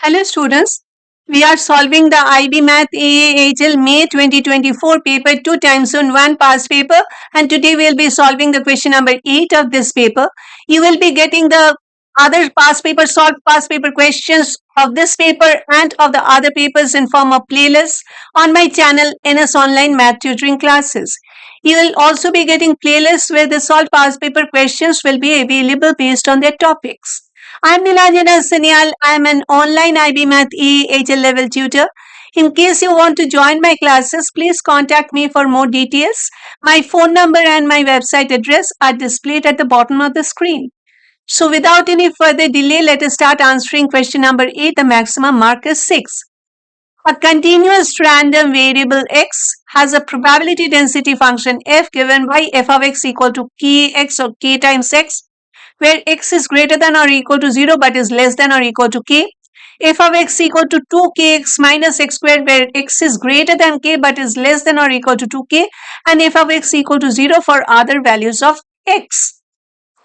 Hello students, we are solving the IB Math AAHL May 2024 paper 2 times on 1 past paper, and today we will be solving the question number 8 of this paper. You will be getting the other past paper solved past paper questions of this paper and of the other papers in form of playlists on my channel NS Online Math Tutoring Classes. You will also be getting playlists where the solved past paper questions will be available based on their topics. I'm Nilanjana Sanyal. I'm an online IB Math EHL level tutor. In case you want to join my classes, please contact me for more details. My phone number and my website address are displayed at the bottom of the screen. So without any further delay, let us start answering question number 8. The maximum mark is 6. A continuous random variable x has a probability density function f given by f of x equal to kx or k times x, where x is greater than or equal to 0 but is less than or equal to k. F of x equal to 2kx minus x squared, where x is greater than k but is less than or equal to 2k, and f of x equal to 0 for other values of x.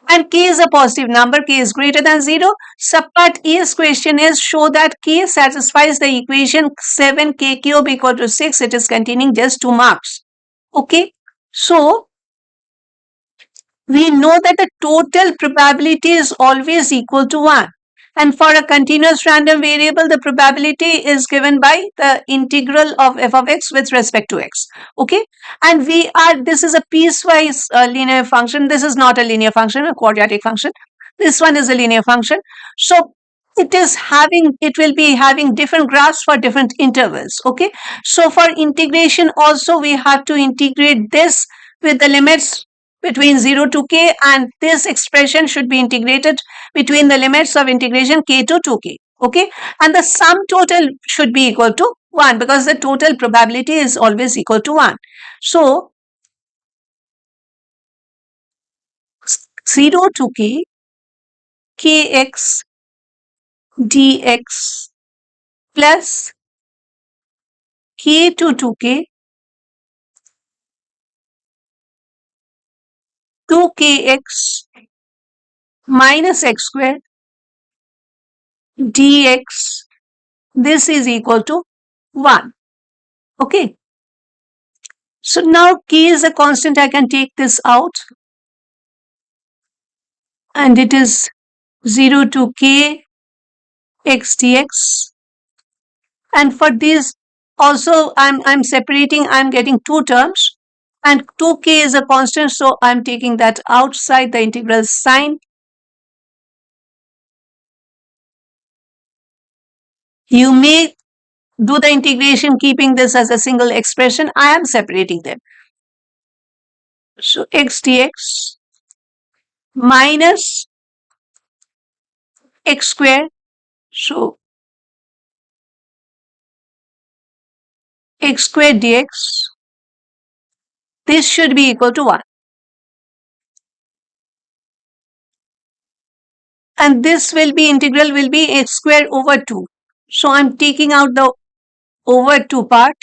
And k is a positive number, k is greater than 0. Subpart A's question is show that k satisfies the equation 7k cube equal to 6. It is containing just 2 marks. Okay, so we know that the total probability is always equal to 1. And for a continuous random variable, the probability is given by the integral of f of x with respect to x. Okay. And this is a piecewise linear function. This is not a linear function, a quadratic function. This one is a linear function. So it will be having different graphs for different intervals. Okay. So for integration also, we have to integrate this with the limits between 0 to k, and this expression should be integrated between the limits of integration k to 2k. Okay, and the sum total should be equal to 1 because the total probability is always equal to 1. So 0 to k, kx dx plus k to 2k 2kx minus x squared dx, this is equal to 1. Okay. So now k is a constant. I can take this out. And it is 0 to k x dx. And for these also I'm separating, I'm getting two terms. And 2k is a constant, so I'm taking that outside the integral sign. You may do the integration keeping this as a single expression. I am separating them. So x dx minus x squared. So x squared dx, this should be equal to 1. And this will be integral will be x squared over 2. So I'm taking out the over 2 part,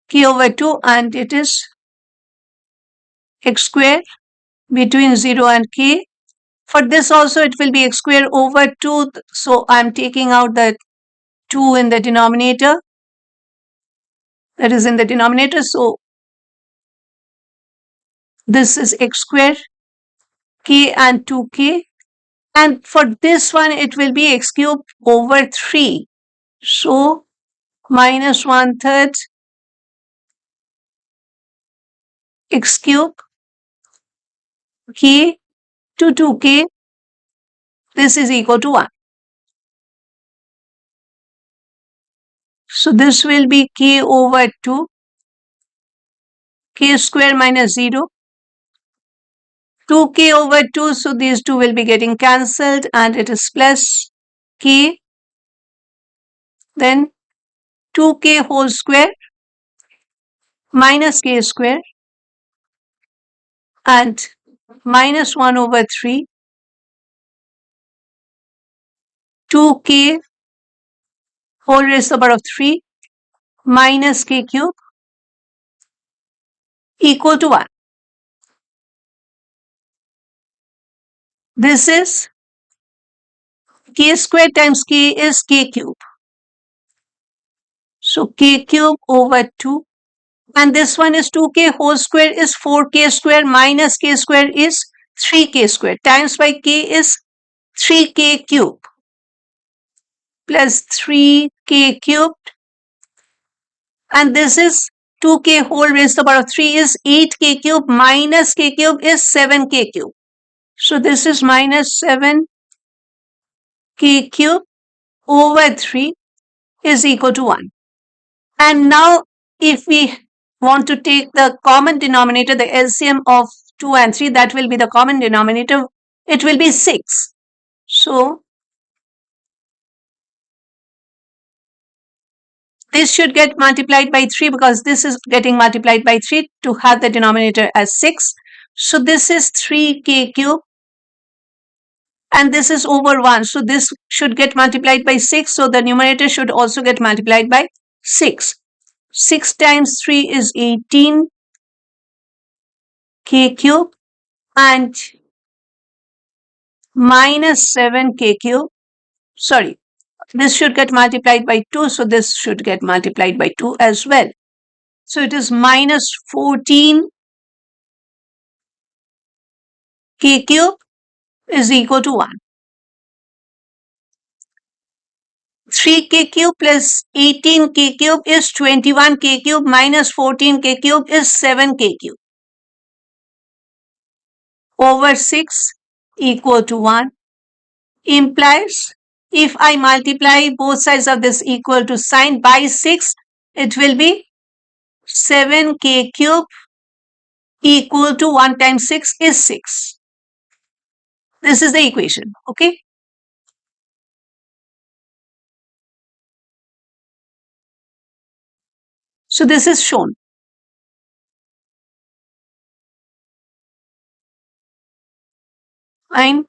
k over 2, and it is x squared between 0 and k. For this also it will be x squared over 2, so I'm taking out the 2 in the denominator, that is in the denominator, so this is x squared, k and 2k, and for this one it will be x cubed over 3, so minus 1/3 x cubed k to 2k, this is equal to 1. So this will be k over 2, k square minus 0, 2k over 2, so these two will be getting cancelled and it is plus k, then 2k whole square minus k square and minus 1 over 3, 2k whole raised to the power of 3 minus k cube equal to 1. This is k square times k is k cube. So k cube over 2. And this one is 2k whole square is 4k square minus k square is 3k square times by k is 3k cube plus 3k cubed, and this is 2k whole raised to the power of 3 is 8k cube minus k cube is 7k cube. So this is minus 7k cube over 3 is equal to 1. And now if we want to take the common denominator, the LCM of 2 and 3, that will be the common denominator. It will be 6. So this should get multiplied by 3 because this is getting multiplied by 3 to have the denominator as 6. So this is 3k cube and this is over 1. So this should get multiplied by 6. So the numerator should also get multiplied by 6. 6 times 3 is 18k cube and minus 7k cube. Sorry, this should get multiplied by 2. So this should get multiplied by 2 as well. So it is minus 14k cube is equal to 1. 3k cube plus 18k cube is 21k cube minus 14k cube is 7k cube over 6 equal to 1 implies if I multiply both sides of this equal to sign by 6, it will be 7k cube equal to 1 times 6 is 6. This is the equation, okay? So this is shown. Fine.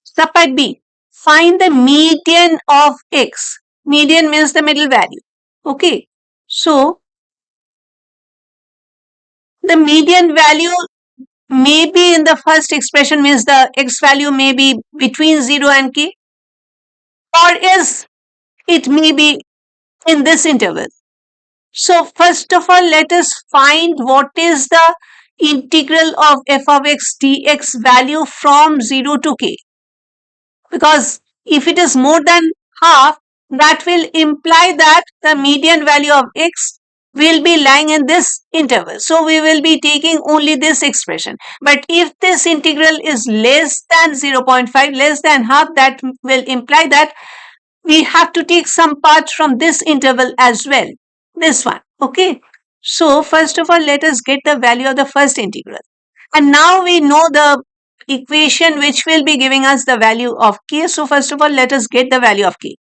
Subpart B. Find the median of x. Median means the middle value. Okay. So the median value may be in the first expression, means the x value may be between 0 and k, or is it may be in this interval. So first of all, let us find what is the integral of f of x dx value from 0 to k. Because if it is more than half, that will imply that the median value of x will be lying in this interval. So we will be taking only this expression. But if this integral is less than 0.5, less than half, that will imply that we have to take some part from this interval as well. This one. Okay. So first of all, let us get the value of the first integral. And now we know the equation which will be giving us the value of k. So first of all, let us get the value of k.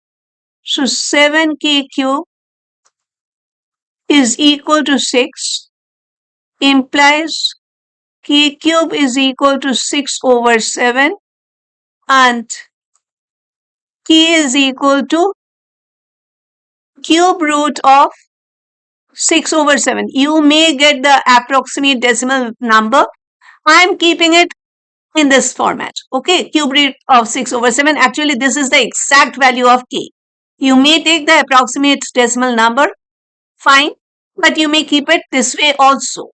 So 7k cube is equal to 6 implies k cube is equal to 6 over 7 and k is equal to cube root of 6 over 7. You may get the approximate decimal number. I am keeping it in this format. Okay, cube root of 6 over 7. Actually, this is the exact value of k. You may take the approximate decimal number, fine, but you may keep it this way also.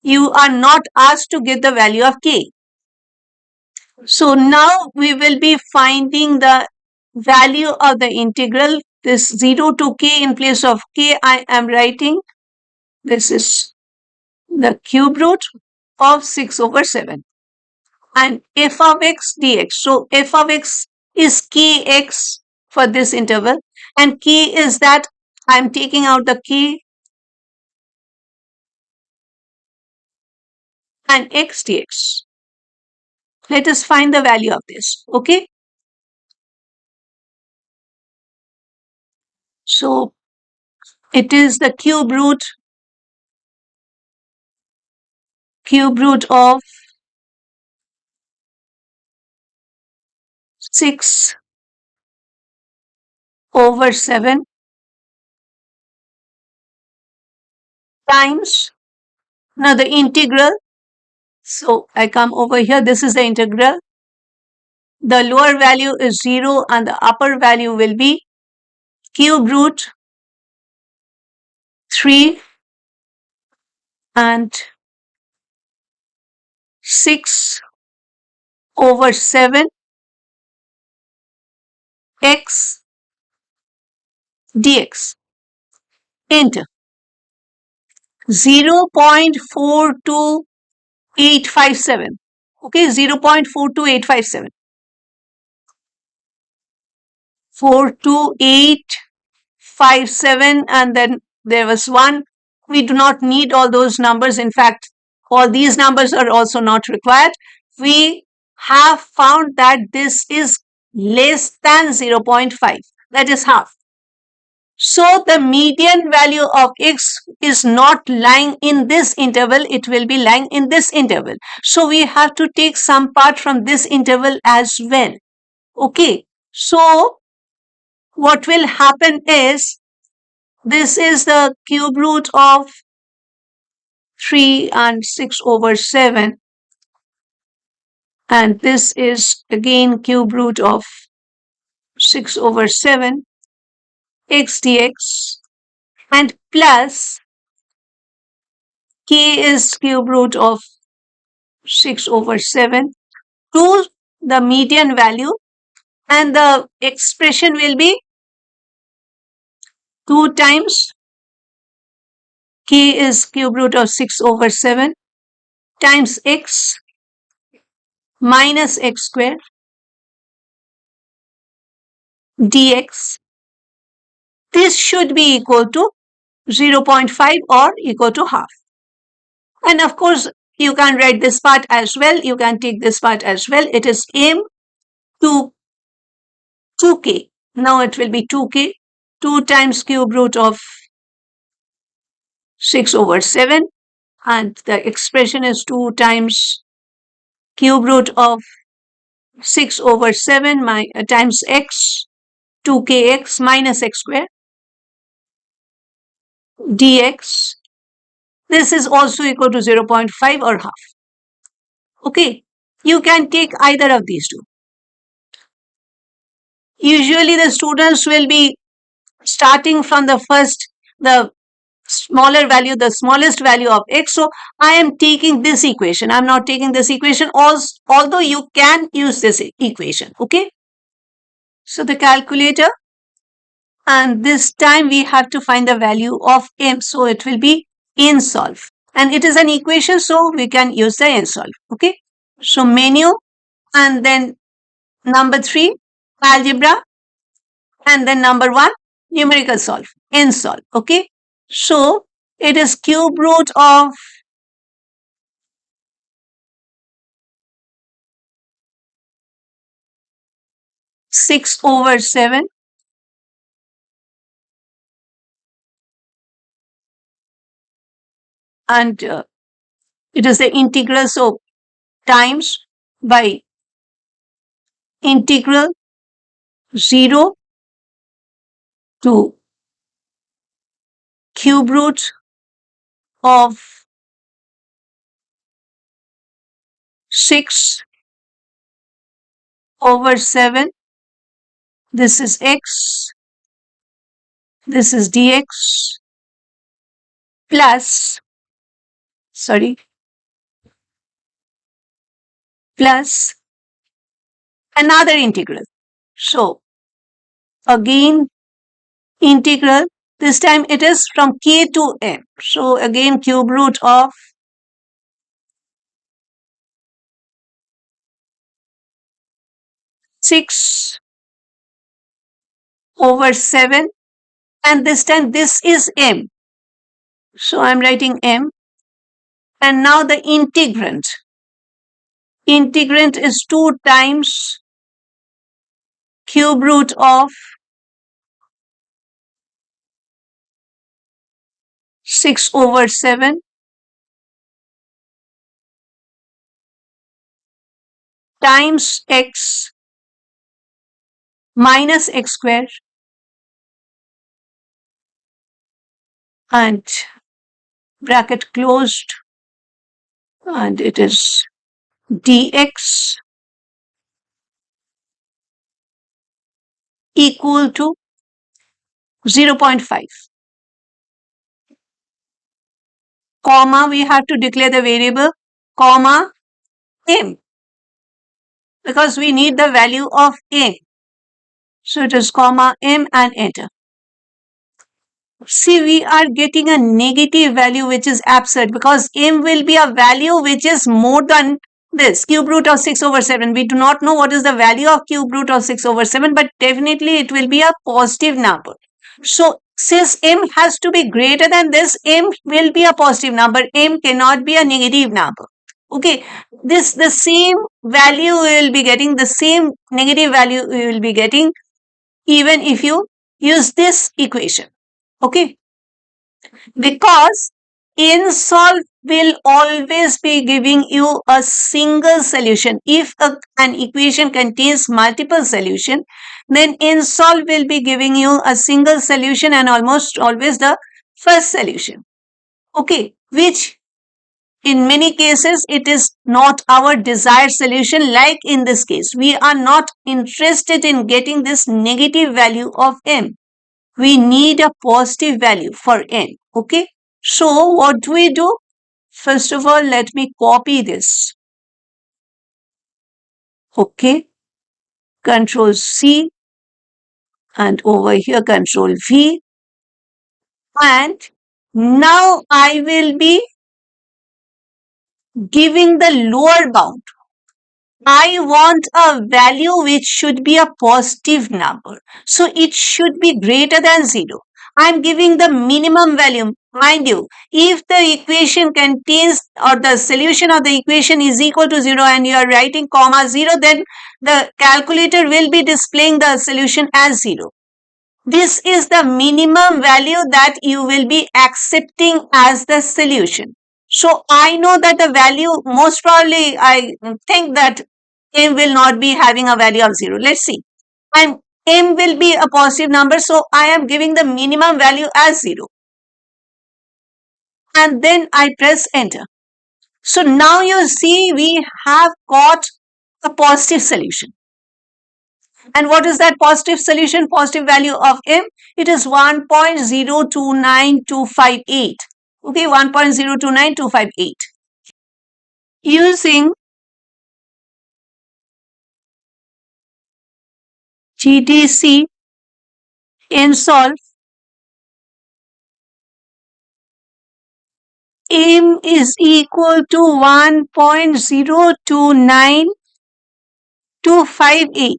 You are not asked to get the value of k. So now we will be finding the value of the integral. This 0 to k, in place of k, I am writing this is the cube root of 6 over 7. And f of x dx. So f of x is kx for this interval, and k is that I am taking out the k and x dx. Let us find the value of this. Okay. So it is the cube root of 6 over 7 times, now the integral. So I come over here, this is the integral. the lower value is 0 and the upper value will be cube root 3 and 6 over 7 x dx into 0.42857. Okay, 0.42857. 42857, and then there was 1. We do not need all those numbers. In fact, all these numbers are also not required. We have found that this is less than 0.5, that is half. So the median value of x is not lying in this interval, it will be lying in this interval. So we have to take some part from this interval as well. Okay, so what will happen is, this is the cube root of 3 and 6 over 7, and this is again cube root of 6 over 7 x dx, and plus k is cube root of 6 over 7 to the median value, and the expression will be 2 times k is cube root of 6 over 7 times x minus x square dx. This should be equal to 0.5 or equal to half. And of course, you can write this part as well. You can take this part as well. It is m to 2k. Now it will be 2k, 2 times cube root of 6 over 7. And the expression is 2 times cube root of 6 over 7 times x, 2kx minus x square dx. This is also equal to 0.5 or half. Okay, you can take either of these two. Usually the students will be starting from the smaller value, the smallest value of x. So I am taking this equation. I am not taking this equation, although you can use this equation. Okay. So the calculator, and this time we have to find the value of m. So it will be nsolve. And it is an equation, so we can use the nsolve. Okay. So menu, and then number 3, algebra, and then number 1, numerical solve, nsolve. Okay. So it is cube root of 6 over 7 and it is the integral, so times by integral 0 to cube root of 6 over 7. This is x, this is dx, plus another integral. So again integral, this time it is from k to m. So again cube root of 6 over 7, and this time this is m. So I am writing m, and now the integrand. Integrand is 2 times cube root of 6 over 7 times x minus x square, and bracket closed, and it is dx equal to 0.5. Comma, we have to declare the variable, comma, m, because we need the value of m. So it is comma m and enter. See, we are getting a negative value which is absurd because m will be a value which is more than this cube root of 6 over 7. We do not know what is the value of cube root of 6 over 7, but definitely it will be a positive number. So since m has to be greater than this, m will be a positive number. M cannot be a negative number. Okay, the same value we will be getting, the same negative value we will be getting even if you use this equation. Okay, because insolve will always be giving you a single solution. If an equation contains multiple solutions, then insolve will be giving you a single solution and almost always the first solution. Okay, which in many cases it is not our desired solution. Like in this case, we are not interested in getting this negative value of m. We need a positive value for n. Okay, so what do we do? First of all, let me copy this. Okay, Control C, and over here Control V, and now I will be giving the lower bound. I want a value which should be a positive number. So it should be greater than 0. I'm giving the minimum value. Mind you, if the equation contains or the solution of the equation is equal to 0 and you are writing comma 0, then the calculator will be displaying the solution as 0. This is the minimum value that you will be accepting as the solution. So I know that the value, most probably I think that m will not be having a value of 0. Let's see. And m will be a positive number, so I am giving the minimum value as 0. And then I press enter. So now you see we have got a positive solution. And what is that positive solution, positive value of m? It is 1.029258. Okay, 1.029258. Using GDC insolve, m is equal to 1.029258.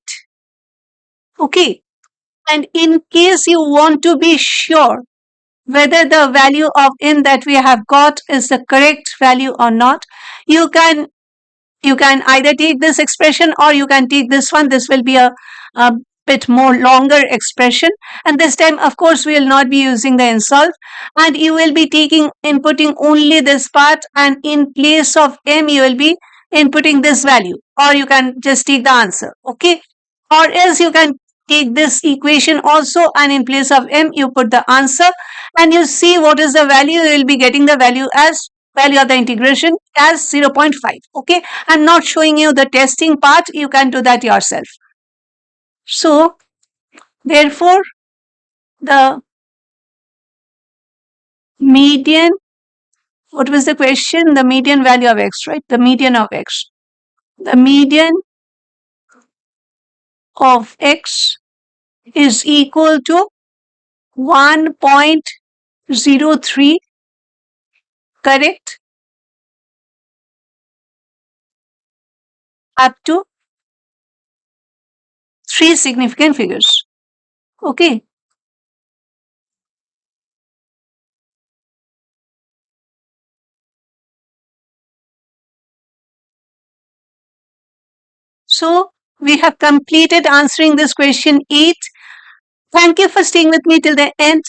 Okay, and in case you want to be sure whether the value of m that we have got is the correct value or not, you can either take this expression or you can take this one. This will be a bit more longer expression, and this time of course we will not be using the insolve, and you will be inputting only this part, and in place of m you will be inputting this value, or you can just take the answer. Okay, or else you can take this equation also, and in place of m you put the answer, and you see what is the value. You will be getting the value of the integration as 0.5. Okay, I'm not showing you the testing part, you can do that yourself. So therefore the median, what was the question? The median value of x, right? The median of x. The median of x is equal to 1.03, correct, up to 3 significant figures. Okay. So we have completed answering this question 8. Thank you for staying with me till the end.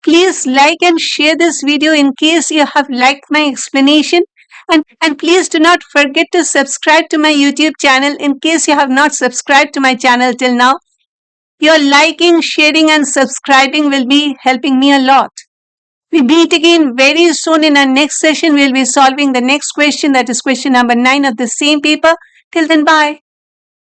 Please like and share this video in case you have liked my explanation. And please do not forget to subscribe to my YouTube channel in case you have not subscribed to my channel till now. Your liking, sharing and subscribing will be helping me a lot. We meet again very soon in our next session. We'll be solving the next question, that is question number 9 of the same paper. Till then, bye.